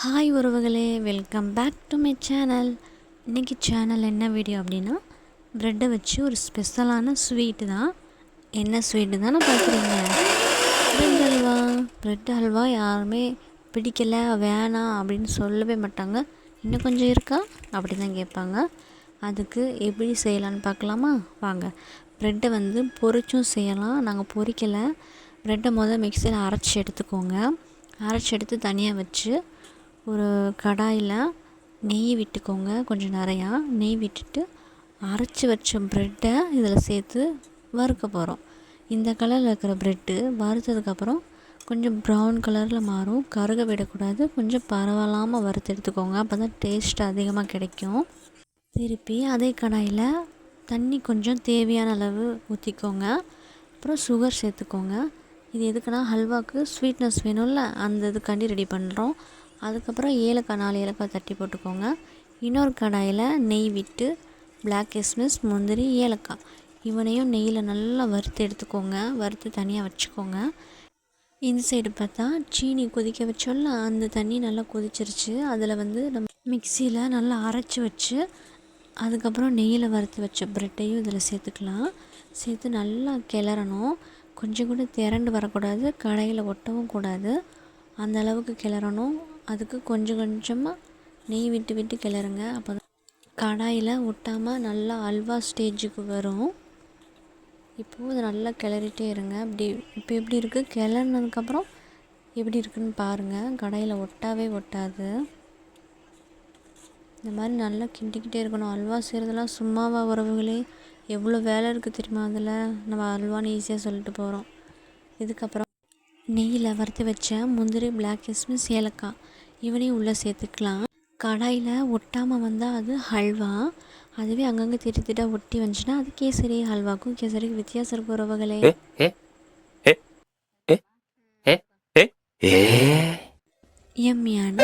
Hi உறவுகளே, welcome back to my channel. இன்றைக்கி channel என்ன வீடியோ அப்படின்னா, ப்ரெட்டை வச்சு ஒரு ஸ்பெஷலான ஸ்வீட்டு தான். என்ன ஸ்வீட்டு தானே பார்க்குறீங்க? ப்ரெட் அல்வா. ப்ரெட் அல்வா யாருமே பிடிக்கலை வேணாம் அப்படின்னு சொல்லவே மாட்டாங்க. இன்னும் கொஞ்சம் இருக்கா அப்படி தான் கேட்பாங்க. அதுக்கு எப்படி செய்யலான்னு பார்க்கலாமா? வாங்க. ப்ரெட்டை பொரிச்சும் செய்யலாம். நாங்கள் பொரிக்கலை. ப்ரெட்டை மிக்சியில் அரைச்சி எடுத்துக்கோங்க. அரைச்சி எடுத்து தனியாக வச்சு ஒரு கடாயில் நெய் விட்டுக்கோங்க. கொஞ்சம் நிறையா நெய் விட்டுட்டு அரைச்சி வச்ச ப்ரெட்டை இதில் சேர்த்து வறுக்க போகிறோம். இந்த கலரில் இருக்கிற ப்ரெட்டு வறுத்ததுக்கப்புறம் கொஞ்சம் ப்ரௌன் கலரில் மாறும். கருக விடக்கூடாது. கொஞ்சம் பரவாயில்லாமல் வறுத்து எடுத்துக்கோங்க. அப்போ தான் டேஸ்ட் அதிகமாக கிடைக்கும். திருப்பி அதே கடாயில் தண்ணி கொஞ்சம் தேவையான அளவு ஊற்றிக்கோங்க. அப்புறம் சுகர் சேர்த்துக்கோங்க. இது எதுக்குன்னா ஹல்வாவுக்கு ஸ்வீட்னஸ் வேணும்ல, அந்த இதுக்காண்டி ரெடி பண்ணுறோம். அதுக்கப்புறம் 4 ஏலக்காய் தட்டி போட்டுக்கோங்க. இன்னொரு கடாயில் நெய் விட்டு பிளாக் கிஸ்மிஸ், முந்திரி, ஏலக்காய் இவனையும் நெய்யில் நல்லா வறுத்து எடுத்துக்கோங்க. வறுத்து தனியாக வச்சுக்கோங்க. இந்த சைடு பார்த்தா சீனி கொதிக்க வச்சோம்ல, அந்த தண்ணி நல்லா கொதிச்சிருச்சு. அதில் நம்ம மிக்சியில் நல்லா அரைச்சி வச்சு அதுக்கப்புறம் நெய்யில் வறுத்து வச்ச ப்ரெட்டையும் இதில் சேர்த்துக்கலாம். சேர்த்து நல்லா கிளறணும். கொஞ்சம் கூட திரண்டு வரக்கூடாது, கடாயில் ஒட்டவும் கூடாது. அந்த அளவுக்கு கிளறணும். அதுக்கு கொஞ்சம் கொஞ்சமாக நெய் விட்டு விட்டு கிளறுங்க. அப்போ தான் கடாயில் ஒட்டாமல் நல்லா அல்வா ஸ்டேஜுக்கு வரும். இப்போது அதை நல்லா கிளறிட்டே இருங்க. இப்போ எப்படி இருக்குது, கிளறினதுக்கப்புறம் எப்படி இருக்குதுன்னு பாருங்கள். கடாயில் ஒட்டாவே ஒட்டாது. இந்த மாதிரி நல்லா கிண்டிக்கிட்டே இருக்கணும். அல்வா செய்கிறதெல்லாம் சும்மாவா உறவுகளே? எவ்வளோ வேலை இருக்குது தெரியுமா? அதில் நம்ம அல்வான்னு ஈஸியாக சொல்லிட்டு போகிறோம். இதுக்கப்புறம் நெய்யில் வறுத்து வச்ச முந்திரி, பிளாக் கிஸ்மிஸ், ஏலக்காய் இவனையும் உள்ளே சேர்த்துக்கலாம். கடாயில் ஒட்டாமல் வந்தால் அது ஹல்வா. அதுவே அங்கங்கே திட்டாக ஒட்டி வந்துச்சுன்னா அது கேசரி. ஹல்வாக்கும் கேசரிக்கும் வித்தியாசம் இருக்கு உறவுகளே. எம்மியான